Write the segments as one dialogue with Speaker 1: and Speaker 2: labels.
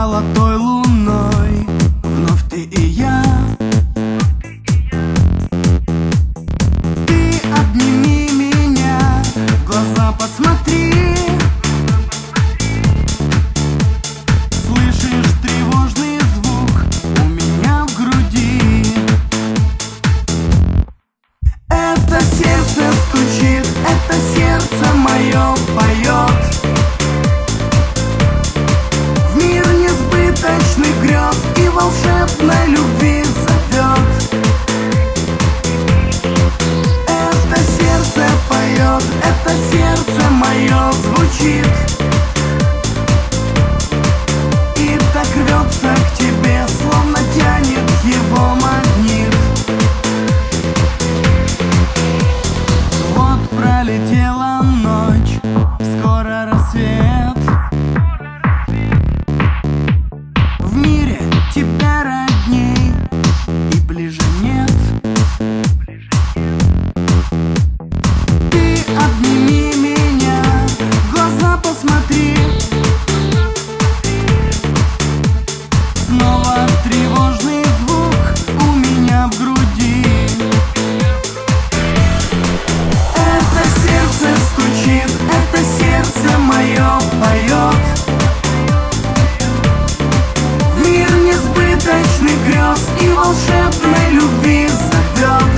Speaker 1: золотой луной. Вновь ты и я. Ты обними меня, в глаза посмотри. Слышишь тревожный звук у меня в груди? Это сердце стучит, это сердце мое поет. В мир несбыточных грез и волшебной любви зовет. Это сердце поет, это сердце мое звучит. И так рвется к тебе, словно тянет его магнит. Вот пролетела ночь, скоро рассвет. В мире тебя родней и ближе нет. Ты обними меня, в глаза посмотри. Снова тревожный звук у меня в груди. Это сердце стучит, это сердце мое поет. В мир несбыточных грез и волшебной любви зовет.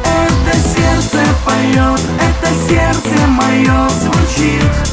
Speaker 1: Это сердце поет, это сердце мое звучит.